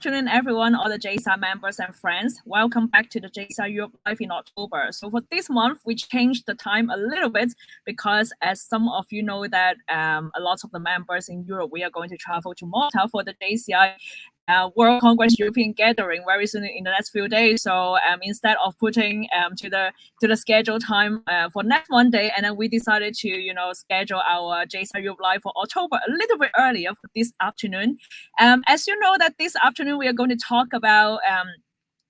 afternoon, everyone, all the JCI members and friends. Welcome back to the JCI Europe Live in October. So for this month, we changed the time a little bit because as some of you know that a lot of the members in Europe, we are going to travel to Malta for the JCI World Congress European Gathering very soon in the next few days. So instead of putting to the scheduled time for next Monday, and then we decided to schedule our JCI Europe Live for October a little bit earlier for this afternoon. As you know that this afternoon we are going to talk about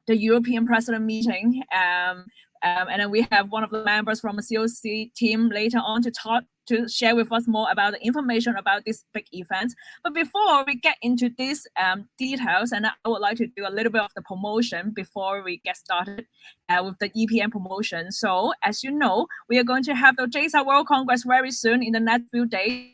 the European President meeting. And then we have one of the members from the COC team later on to share with us more about the information about this big event. But before we get into these details, and I would like to do a little bit of the promotion before we get started with the EPM promotion. So as you know, we are going to have the JCI World Congress very soon in the next few days.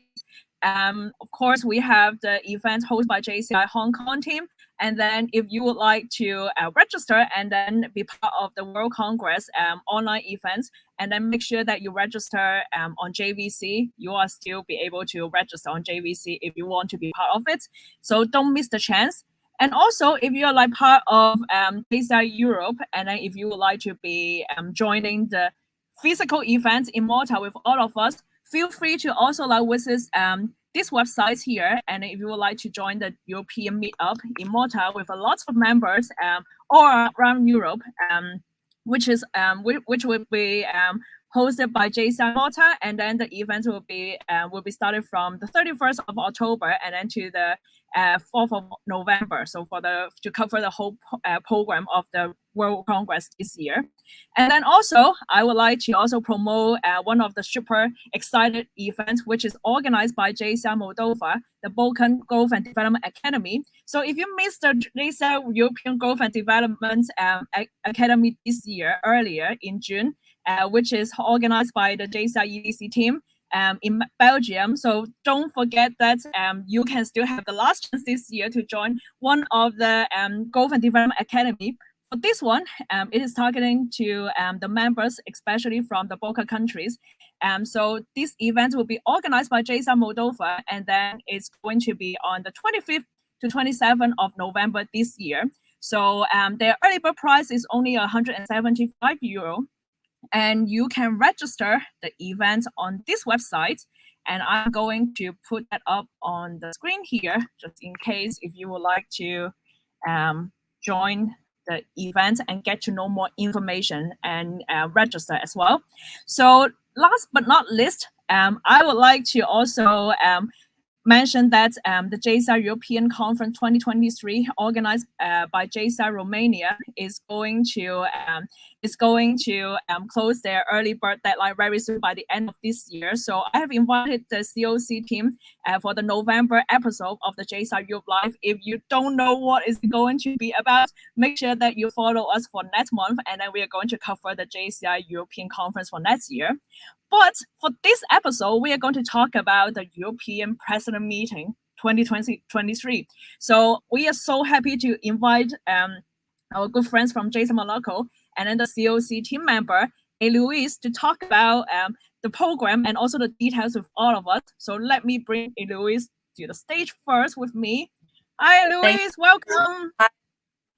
Of course, we have the event hosted by JCI Hong Kong team. And then if you would like to register and then be part of the World Congress online events, and then make sure that you register on JVC, you will still be able to register on JVC if you want to be part of it. So don't miss the chance. And also, if you are like part of JCI Europe, and then if you would like to be joining the physical events in Malta with all of us, feel free to also visit this website here, and if you would like to join the European meetup in Malta with a lot of members all around Europe, which will be hosted by JCI Malta, and then the event will be started from the 31st of October and then to the 4th of November. So to cover the whole program of the World Congress this year. And then also, I would like to also promote one of the super excited events, which is organized by JCI Moldova, the Balkan Growth and Development Academy. So if you missed the JCI European Growth and Development Academy this year, earlier in June, which is organized by the JCI EDC team in Belgium. So don't forget that you can still have the last chance this year to join one of the Growth and Development Academy. For this one, it is targeting to the members, especially from the Balkan countries. So this event will be organized by JCI Moldova, and then it's going to be on the 25th to 27th of November this year. So their early bird price is only €175. And you can register the event on this website. And I'm going to put that up on the screen here, just in case if you would like to join the event and get to know more information and register as well. So last but not least, I would like to also mention that the JCI European Conference 2023, organized by JCI Romania, is going to close their early bird deadline very soon by the end of this year. So I have invited the COC team for the November episode of the JCI Europe Live. If you don't know what it's going to be about, make sure that you follow us for next month, and then we are going to cover the JCI European Conference for next year. But for this episode, we are going to talk about the European President Meeting 2023. So we are so happy to invite our good friends from JCI Monaco and then the COC team member, Eloise, to talk about the program and also the details with all of us. So let me bring Eloise to the stage first with me. Hi, Eloise, welcome.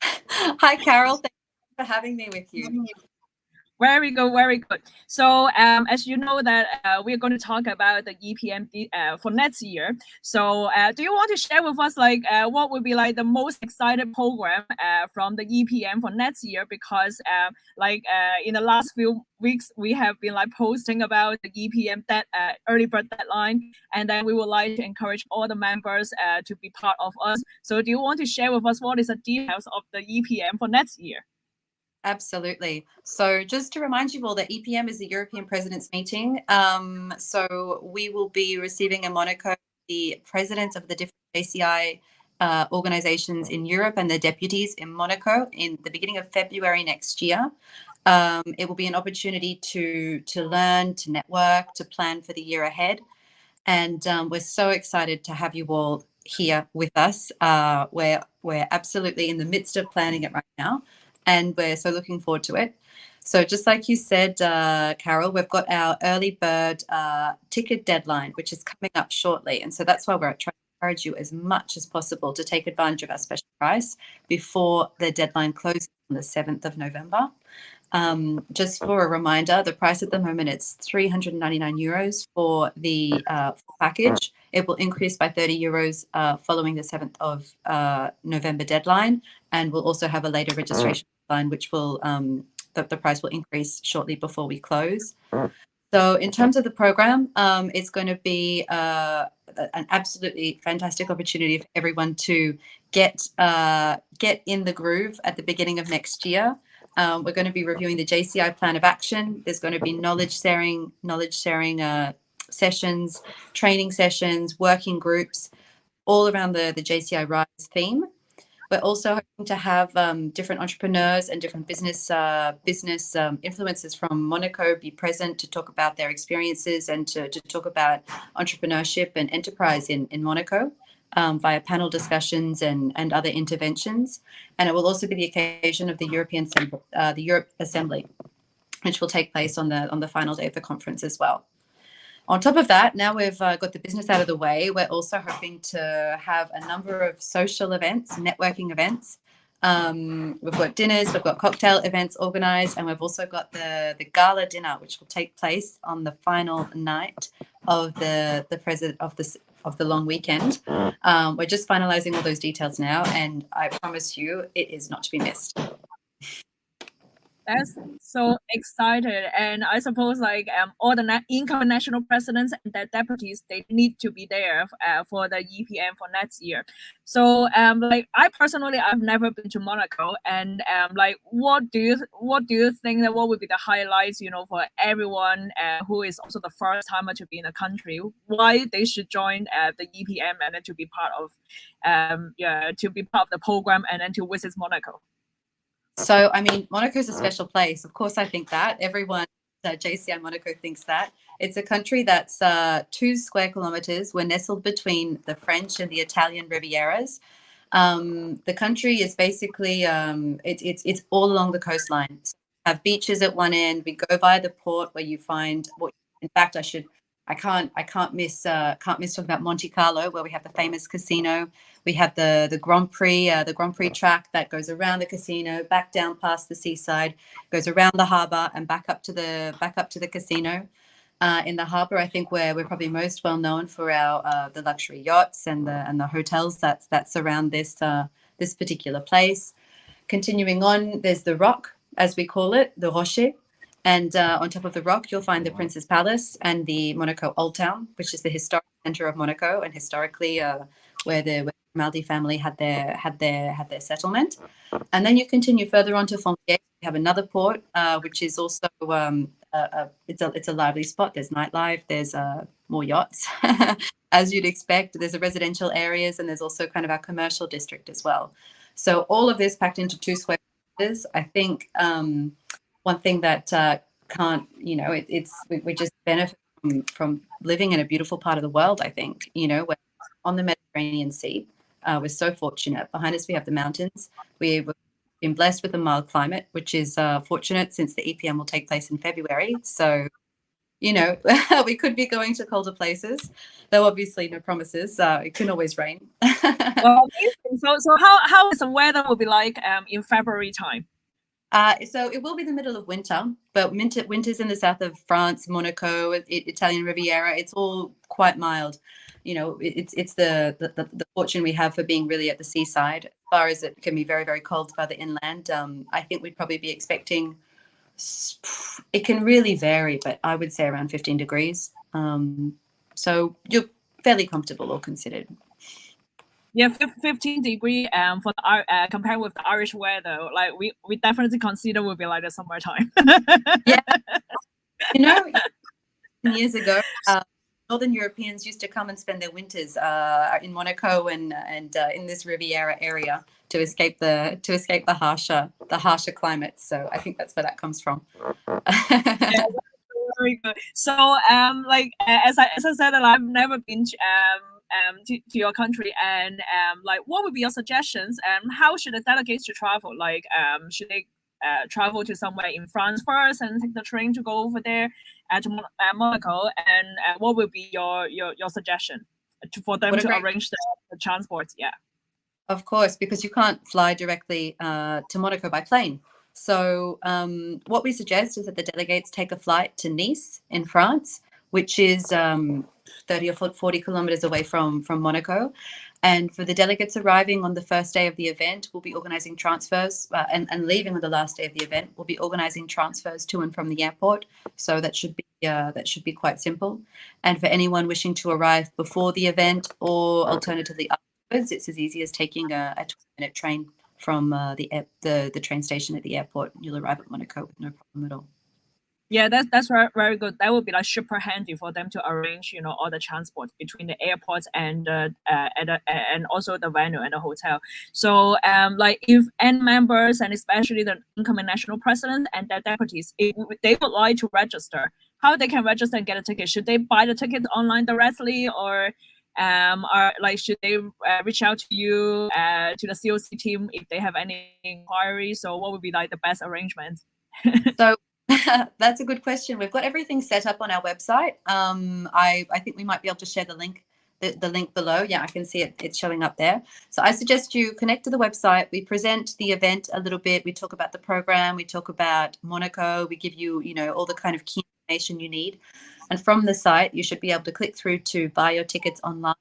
Hi, Carol. Thank you for having me with you. Very good, very good. So as you know that we are going to talk about the EPM for next year. So do you want to share with us what would be like the most excited program from the EPM for next year? Because in the last few weeks, we have been posting about the EPM early bird deadline, and then we would like to encourage all the members to be part of us. So do you want to share with us what is the details of the EPM for next year? Absolutely. So just to remind you all that EPM is the European Presidents Meeting. So we will be receiving in Monaco the presidents of the different JCI organizations in Europe and the deputies in Monaco in the beginning of February next year. It will be an opportunity to learn, to network, to plan for the year ahead. And we're so excited to have you all here with us. We're absolutely in the midst of planning it right now, and we're so looking forward to it. So just like you said, Carol, we've got our early bird ticket deadline, which is coming up shortly. And so that's why we're trying to encourage you as much as possible to take advantage of our special price before the deadline closes on the 7th of November. Just for a reminder, the price at the moment, it's 399 euros for the full package. It will increase by 30 euros following the 7th of November deadline, and we'll also have a later registration deadline, which will the price will increase shortly before we close. So in terms of the program, it's going to be an absolutely fantastic opportunity for everyone to get in the groove at the beginning of next year. We're going to be reviewing the JCI plan of action. There's going to be knowledge sharing sessions, training sessions, working groups, all around the JCI Rise theme. We're also hoping to have different entrepreneurs and different business influencers from Monaco be present to talk about their experiences and to talk about entrepreneurship and enterprise in Monaco via panel discussions and other interventions. And it will also be the occasion of the Europe Assembly, which will take place on the final day of the conference as well. On top of that, now we've got the business out of the way, we're also hoping to have a number of social events, networking events. We've got dinners, we've got cocktail events organized, and we've also got the gala dinner, which will take place on the final night of the long weekend. We're just finalizing all those details now, and I promise you it is not to be missed. That's so excited, and I suppose like all the incoming national presidents and their deputies, they need to be there for the EPM for next year. So like I personally, I've never been to Monaco, and like what do you think that what would be the highlights, you know, for everyone who is also the first timer to be in the country, why they should join the EPM and then to be part of the program and then to visit Monaco? So, I mean, Monaco is a special place. Of course, I think that. Everyone at JCI Monaco thinks that. It's a country that's 2 square kilometers. We're nestled between the French and the Italian Rivieras. The country is basically, it's all along the coastline. So we have beaches at one end. We go via the port where you find what, in fact, I can't miss talking about Monte Carlo, where we have the famous casino. We have the Grand Prix track that goes around the casino, back down past the seaside, goes around the harbour and back up to the casino. In the harbour, I think we're probably most well known for our the luxury yachts and the hotels that surround this particular place. Continuing on, there's the Rock, as we call it, the Rocher. And on top of the Rock, you'll find the Prince's Palace and the Monaco Old Town, which is the historic center of Monaco and historically where the Grimaldi family had their settlement. And then you continue further on to Fontaine. We have another port, which is also it's a lively spot. There's nightlife. There's more yachts, as you'd expect. There's a residential areas, and there's also kind of our commercial district as well. So all of this packed into 2 square meters. I think. One thing that can't, you know, we just benefit from living in a beautiful part of the world, I think. You know, we're on the Mediterranean Sea. We're so fortunate. Behind us, we have the mountains. We've been blessed with a mild climate, which is fortunate since the EPM will take place in February. So, you know, we could be going to colder places, though obviously no promises. It can always rain. Well, so how is the weather will be like in February time? So it will be the middle of winter, but winter's in the south of France, Monaco, Italian Riviera. It's all quite mild. You know, it's the fortune we have for being really at the seaside. As far as it can be very, very cold further inland, I think we'd probably be expecting, it can really vary, but I would say around 15 degrees. So you're fairly comfortable, all considered. Yeah, 15-degree for the compared with the Irish weather, like we definitely consider would be like the summertime. Yeah, you know, years ago, Northern Europeans used to come and spend their winters in Monaco and in this Riviera area to escape the harsher climate. So I think that's where that comes from. Yeah, very good. So like as I said, that I've never been to your country, and like what would be your suggestions, and how should the delegates to travel? Like should they travel to somewhere in France first and take the train to go over there to Monaco, and what would be your suggestion for them What a to great- arrange the transport. Yeah. Of course, because you can't fly directly to Monaco by plane. So what we suggest is that the delegates take a flight to Nice in France, which is 30 or 40 kilometers away from Monaco. And for the delegates arriving on the first day of the event, we'll be organizing transfers and leaving on the last day of the event. We'll be organizing transfers to and from the airport. So that should be quite simple. And for anyone wishing to arrive before the event or alternatively afterwards, it's as easy as taking a 20-minute train from the train station at the airport. You'll arrive at Monaco with no problem at all. Yeah, that's very, very good. That would be like super handy for them to arrange, all the transport between the airports and and also the venue and the hotel. So, like if any members and especially the incoming national president and their deputies, if they would like to register, how they can register and get a ticket? Should they buy the ticket online directly, or should they reach out to you to the COC team if they have any inquiries? So, what would be like the best arrangement? So. That's a good question. We've got everything set up on our website. I think we might be able to share the link below. Yeah, I can see it. It's showing up there. So I suggest you connect to the website. We present the event a little bit. We talk about the program. We talk about Monaco. We give you, all the kind of key information you need. And from the site, you should be able to click through to buy your tickets online.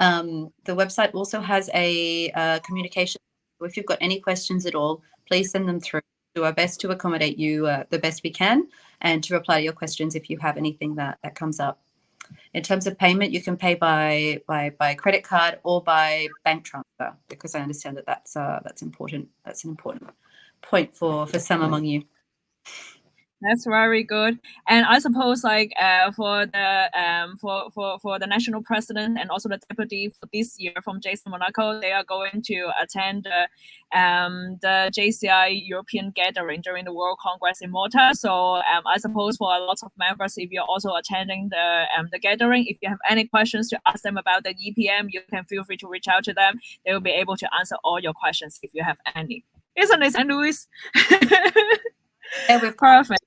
The website also has a communication. If you've got any questions at all, please send them through. Do our best to accommodate you the best we can and to reply to your questions if you have anything that comes up. In terms of payment, you can pay by credit card or by bank transfer, because I understand that that's important. That's an important point for some among you. That's very good. And I suppose like for the national president and also the deputy for this year from JCI Monaco, they are going to attend the JCI European Gathering during the World Congress in Malta. So I suppose for a lot of members, if you're also attending the gathering, if you have any questions to ask them about the EPM, you can feel free to reach out to them. They will be able to answer all your questions if you have any. Isn't it, St. Louis? Yeah, we're perfect.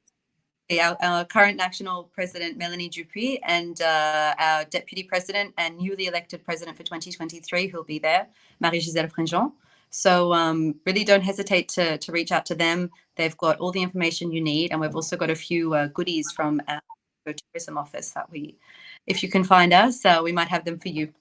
Our current national president, Melanie Dupuy, and our deputy president and newly elected president for 2023, who'll be there, Marie-Gisèle Fringent. So really don't hesitate to reach out to them. They've got all the information you need. And we've also got a few goodies from our tourism office that if you can find us, we might have them for you.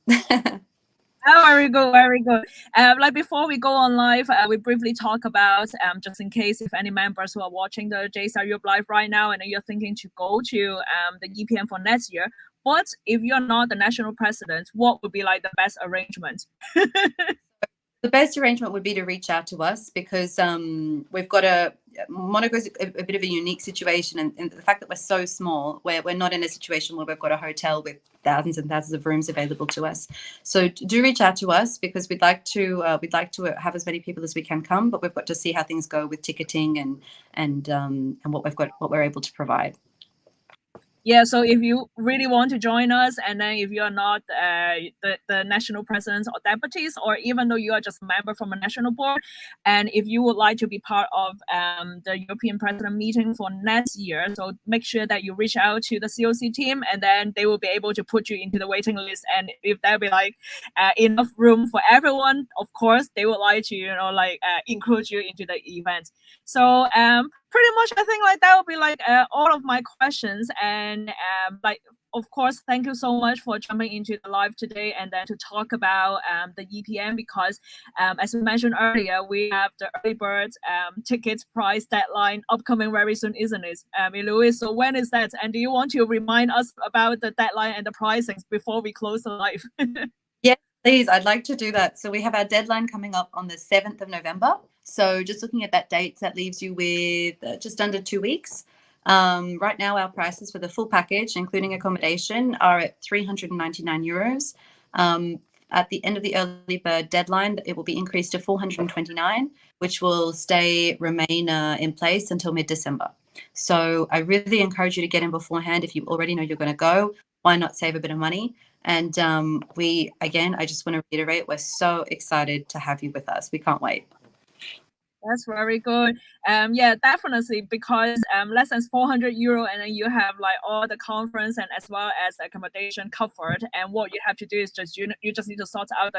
Oh, very good, very good. Like before we go on live, we briefly talk about just in case if any members who are watching the JCI Europe live right now and you're thinking to go to the EPM for next year, but if you're not the national president, what would be like the best arrangement? The best arrangement would be to reach out to us, because we've got Monaco's a bit of a unique situation, and the fact that we're so small, we're not in a situation where we've got a hotel with thousands and thousands of rooms available to us. So do reach out to us, because we'd like to have as many people as we can come, but we've got to see how things go with ticketing and what we're able to provide. Yeah, so if you really want to join us, and then if you are not the national presidents or deputies, or even though you are just a member from a national board, and if you would like to be part of the European President meeting for next year, so make sure that you reach out to the COC team, and then they will be able to put you into the waiting list. And if there'll be like enough room for everyone, of course, they would like to include you into the event. So pretty much I think like that would be like all of my questions. And of course, thank you so much for jumping into the live today and then to talk about the EPM, because as we mentioned earlier, we have the early bird tickets price deadline upcoming very soon, isn't it, Louis? So when is that? And do you want to remind us about the deadline and the pricings before we close the live? Yeah, please. I'd like to do that. So we have our deadline coming up on the 7th of November. So just looking at that date, that leaves you with just under 2 weeks. Right now, our prices for the full package, including accommodation, are at €399. At the end of the early bird deadline, it will be increased to 429, which will remain in place until mid-December. So I really encourage you to get in beforehand. If you already know you're going to go, why not save a bit of money? And I just want to reiterate, we're so excited to have you with us. We can't wait. That's very good. Yeah, definitely, because less than 400 euro, and then you have like all the conference and as well as accommodation covered. And what you have to do is just you just need to sort out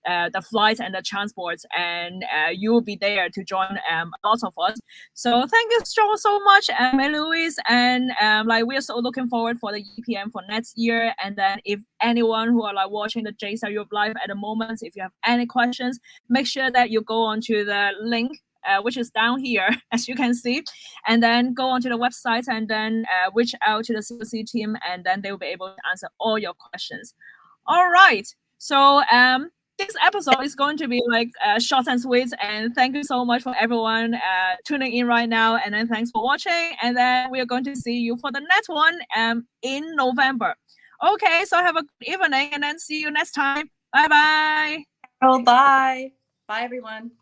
the flights and the transport, and you will be there to join a lot of us. So thank you so much, Louise, and like we are so looking forward for the EPM for next year. And then if anyone who are like watching the JCI Europe live at the moment, if you have any questions, make sure that you go onto the link which is down here, as you can see, and then go onto the website and then reach out to the COC team, and then they will be able to answer all your questions. All right. So this episode is going to be like short and sweet, and thank you so much for everyone tuning in right now, and then thanks for watching, and then we are going to see you for the next one in November. Okay, so have a good evening, and then see you next time. Bye bye. Oh, bye. Bye, everyone.